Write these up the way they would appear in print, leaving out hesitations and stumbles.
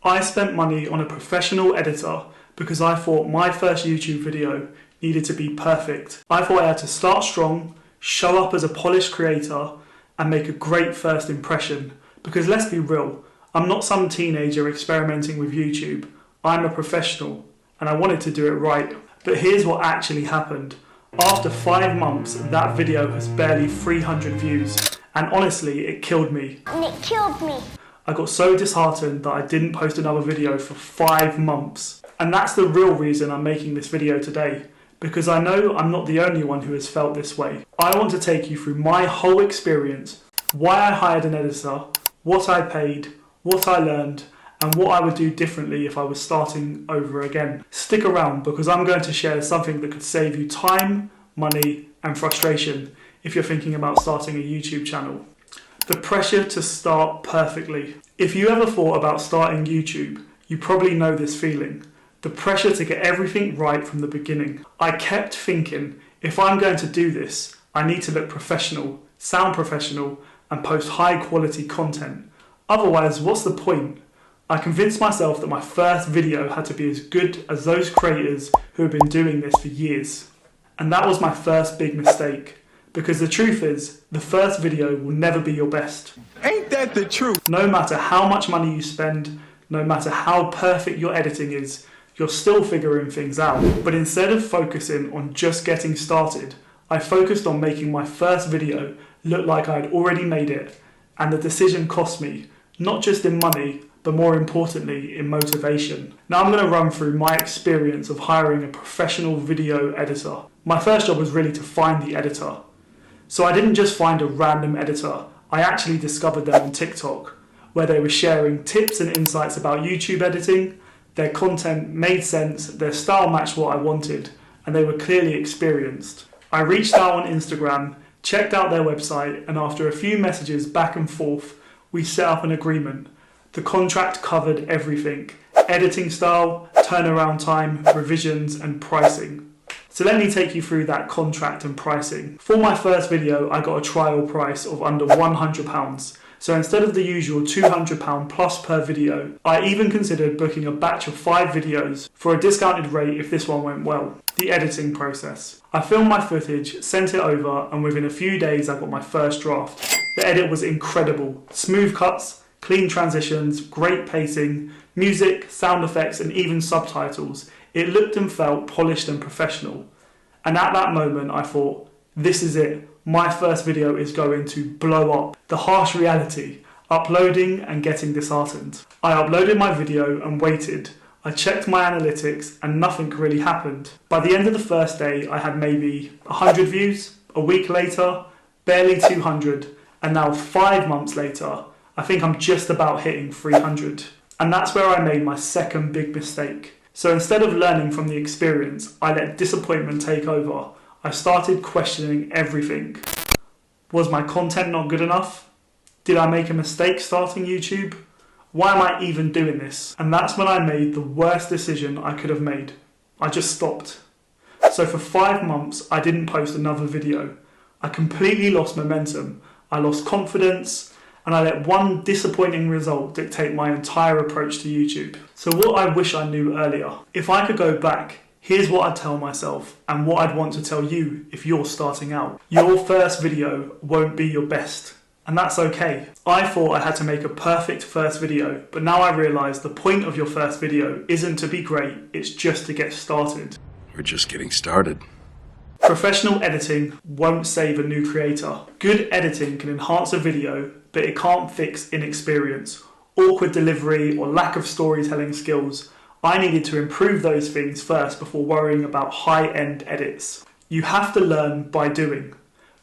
I spent money on a professional editor because I thought my first YouTube video needed to be perfect. I thought I had to start strong, show up as a polished creator, and make a great first impression. Because let's be real, I'm not some teenager experimenting with YouTube. I'm a professional, and I wanted to do it right. But here's what actually happened. After 5 months, that video has barely 300 views, and honestly, it killed me. I got so disheartened that I didn't post another video for 5 months. And that's the real reason I'm making this video today, because I know I'm not the only one who has felt this way. I want to take you through my whole experience, why I hired an editor, what I paid, what I learned, and what I would do differently if I was starting over again. Stick around because I'm going to share something that could save you time, money, and frustration if you're thinking about starting a YouTube channel. The pressure to start perfectly. If you ever thought about starting YouTube, you probably know this feeling. The pressure to get everything right from the beginning. I kept thinking, if I'm going to do this, I need to look professional, sound professional, and post high quality content. Otherwise, what's the point? I convinced myself that my first video had to be as good as those creators who have been doing this for years. And that was my first big mistake. Because the truth is, the first video will never be your best. Ain't that the truth? No matter how much money you spend, no matter how perfect your editing is, you're still figuring things out. But instead of focusing on just getting started, I focused on making my first video look like I had already made it. And the decision cost me, not just in money, but more importantly, in motivation. Now I'm going to run through my experience of hiring a professional video editor. My first job was really to find the editor. So I didn't just find a random editor, I actually discovered them on TikTok, where they were sharing tips and insights about YouTube editing. Their content made sense, their style matched what I wanted, and they were clearly experienced. I reached out on Instagram, checked out their website, and after a few messages back and forth, we set up an agreement. The contract covered everything: editing style, turnaround time, revisions, and pricing. So let me take you through that contract and pricing. For my first video, I got a trial price of under £100. So instead of the usual £200 plus per video, I even considered booking a batch of 5 videos for a discounted rate if this one went well. The editing process. I filmed my footage, sent it over, and within a few days I got my first draft. The edit was incredible. Smooth cuts, clean transitions, great pacing, music, sound effects, and even subtitles. It looked and felt polished and professional. And at that moment I thought, this is it. My first video is going to blow up. The harsh reality, uploading and getting disheartened. I uploaded my video and waited. I checked my analytics and nothing really happened. By the end of the first day, I had maybe 100 views. A week later, barely 200. And now 5 months later, I think I'm just about hitting 300. And that's where I made my second big mistake. So instead of learning from the experience, I let disappointment take over. I started questioning everything. Was my content not good enough? Did I make a mistake starting YouTube? Why am I even doing this? And that's when I made the worst decision I could have made. I just stopped. So for 5 months, I didn't post another video. I completely lost momentum. I lost confidence. And I let one disappointing result dictate my entire approach to YouTube. So what I wish I knew earlier. If I could go back, here's what I'd tell myself and what I'd want to tell you if you're starting out. Your first video won't be your best, and that's okay. I thought I had to make a perfect first video, but now I realise the point of your first video isn't to be great, it's just to get started. We're just getting started. Professional editing won't save a new creator. Good editing can enhance a video, but it can't fix inexperience, awkward delivery, or lack of storytelling skills. I needed to improve those things first before worrying about high-end edits. You have to learn by doing.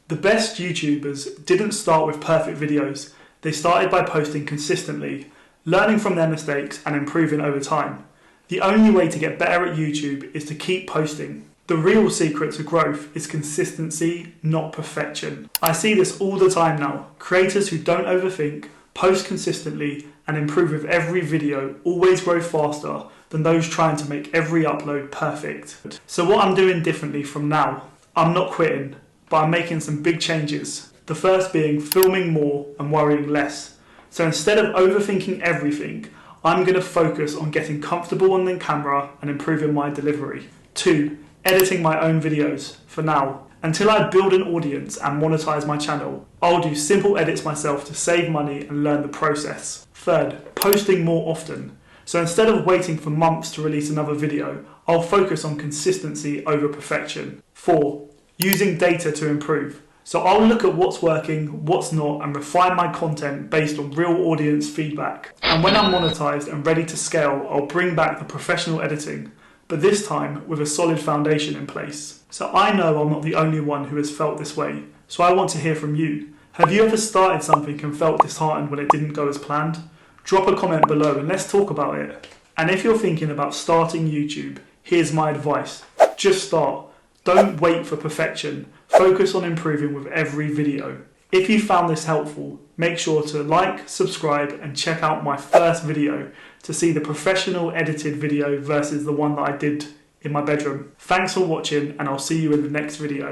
The best YouTubers didn't start with perfect videos. They started by posting consistently, learning from their mistakes and improving over time. The only way to get better at YouTube is to keep posting. The real secret to growth is consistency, not perfection. I see this all the time now. Creators who don't overthink, post consistently, and improve with every video always grow faster than those trying to make every upload perfect. So what I'm doing differently from now, I'm not quitting, but I'm making some big changes. The first being filming more and worrying less. So instead of overthinking everything, I'm going to focus on getting comfortable on the camera and improving my delivery. 2. Editing my own videos, for now. Until I build an audience and monetize my channel, I'll do simple edits myself to save money and learn the process. 3rd, posting more often. So instead of waiting for months to release another video, I'll focus on consistency over perfection. 4. Using data to improve. So I'll look at what's working, what's not, and refine my content based on real audience feedback. And when I'm monetized and ready to scale, I'll bring back the professional editing, but this time with a solid foundation in place. So I know I'm not the only one who has felt this way, so I want to hear from you. Have you ever started something and felt disheartened when it didn't go as planned? Drop a comment below and let's talk about it. And if you're thinking about starting YouTube, here's my advice. Just start. Don't wait for perfection. Focus on improving with every video. If you found this helpful, make sure to like, subscribe, and check out my first video to see the professional edited video versus the one that I did in my bedroom. Thanks for watching, and I'll see you in the next video.